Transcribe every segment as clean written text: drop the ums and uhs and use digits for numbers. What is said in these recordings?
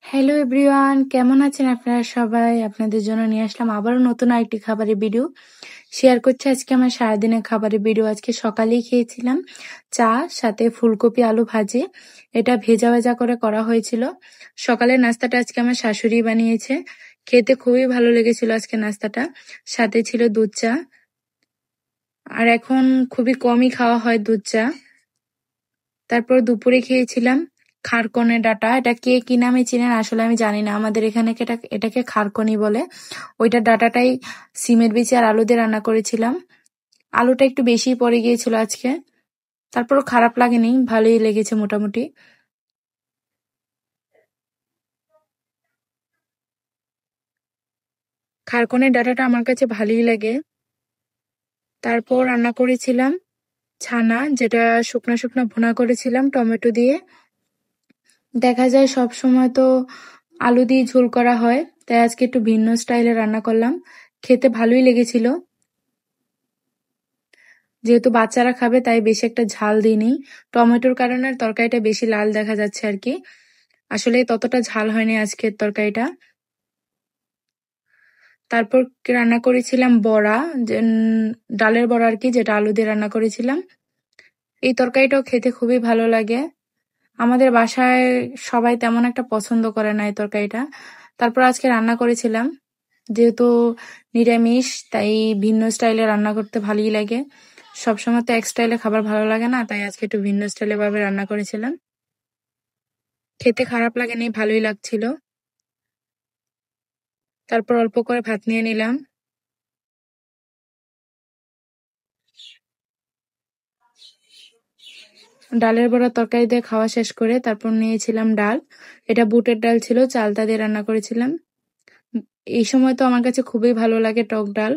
Hello everyone, কেমন আছেন আপনারা সবাই? আপনাদের জন্য নিয়ে আসলাম আবারও নতুন আরেকটি খাবারের ভিডিও। শেয়ার করছি আজকে আমার সারাদিনের খাবারের ভিডিও। আজকে সকালেই খেয়েছিলাম চা, সাথে ফুলকপি আলু ভাজি। এটা ভেজা ভেজা করে করা হয়েছিল। সকালের নাস্তাটা আজকে আমার শাশুড়ি বানিয়েছে। খেতে খুবই ভালো লেগেছিল আজকে নাস্তাটা। সাথে ছিল দুধ চা। আর এখন খুবই কমই খাওয়া হয় দুধ চা। তারপর দুপুরে খেয়েছিলাম খারকনের ডাঁটা। এটা কে কি নামে চিনেন আসলে আমি জানি না। আমাদের এখানে এটাকে খারকনি বলে। ওইটা ডাঁটাটাই সিমের বিচি আর আলু দিয়ে রান্না করেছিলাম। আলুটা একটু বেশি পড়ে গিয়েছিল আজকে। তারপরও খারাপ লাগেনি, ভালোই লেগেছে মোটামুটি। খারকনের ডাঁটাটা আমার কাছে ভালোই লাগে। তারপর রান্না করেছিলাম ছানা, যেটা শুকনা শুকনা ভুনা করেছিলাম টমেটো দিয়ে। দেখা যায় সব সময় তো আলু দিয়ে ঝোল করা হয়, তাই আজকে একটু ভিন্ন স্টাইলে রান্না করলাম। খেতে ভালোই লেগেছিল। যেহেতু বাচ্চারা খাবে তাই বেশি একটা ঝাল দিইনি। টমেটোর কারণে তরকারিটা বেশি লাল দেখা যাচ্ছে আর কি। আসলে ততটা ঝাল হয়নি আজকের তরকারিটা। তারপর রান্না করেছিলাম বড়া, ডালের বড়া আর কি, যেটা আলু দিয়ে রান্না করেছিলাম। এই তরকারিটাও খেতে খুবই ভালো লাগে। আমাদের বাসায় সবাই তেমন একটা পছন্দ করে না এই তরকারিটা। তারপর আজকে রান্না করেছিলাম, যেহেতু নিরামিষ তাই ভিন্ন স্টাইলে রান্না করতে ভালোই লাগে। সবসময় তো এক স্টাইলে খাবার ভালো লাগে না, তাই আজকে একটু ভিন্ন স্টাইলে ভাবে রান্না করেছিলাম। খেতে খারাপ লাগেনি, ভালোই লাগছিল। তারপর অল্প করে ভাত নিয়ে নিলাম। ডালের বড়া তরকারি দিয়ে খাওয়া শেষ করে তারপর নিয়েছিলাম ডাল। এটা বুটের ডাল ছিল, চালতা দিয়ে রান্না করেছিলাম। এই সময় তো আমার কাছে খুবই ভালো লাগে টক ডাল।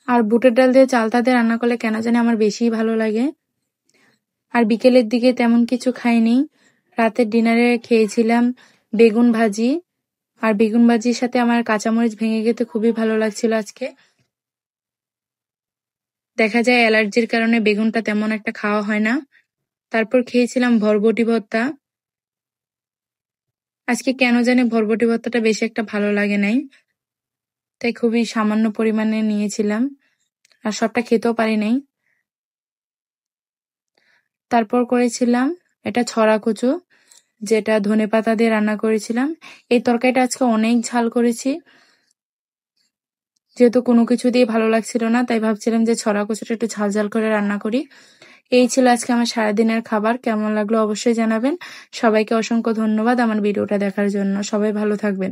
আর বুটের ডাল দিয়ে চালতা দিয়ে রান্না করলে কেন জানি আমার বেশিই ভালো লাগে। আর বিকেলের দিকে তেমন কিছু খাইনি। রাতের ডিনারে খেয়েছিলাম বেগুন ভাজি। আর বেগুন ভাজির সাথে আমার কাঁচামরিচ ভেঙে খেতে খুবই ভালো লাগছিল আজকে। দেখা যায় অ্যালার্জির কারণে বেগুনটা তেমন একটা খাওয়া হয় না। তারপর খেয়েছিলাম বরবটি ভর্তা। আজকে কেন জানি বরবটি ভর্তাটা বেশি একটা ভালো লাগে নাই, তাই খুবই সামান্য পরিমাণে নিয়েছিলাম। আর সবটা খেতেও পারি নাই। তারপর করেছিলাম এটা ছড়া কচু, যেটা ধনেপাতা দিয়ে রান্না করেছিলাম। এই তরকারিটা আজকে অনেক ঝাল করেছি। যেহেতু কোনো কিছু দিয়ে ভালো লাগছিল না, তাই ভাবছিলাম যে ছড়া কচুটা একটু ঝাল ঝাল করে রান্না করি। এই ছিল আজকে আমার সারাদিনের খাবার। কেমন লাগলো অবশ্যই জানাবেন। সবাইকে অসংখ্য ধন্যবাদ আমার ভিডিওটা দেখার জন্য। সবাই ভালো থাকবেন।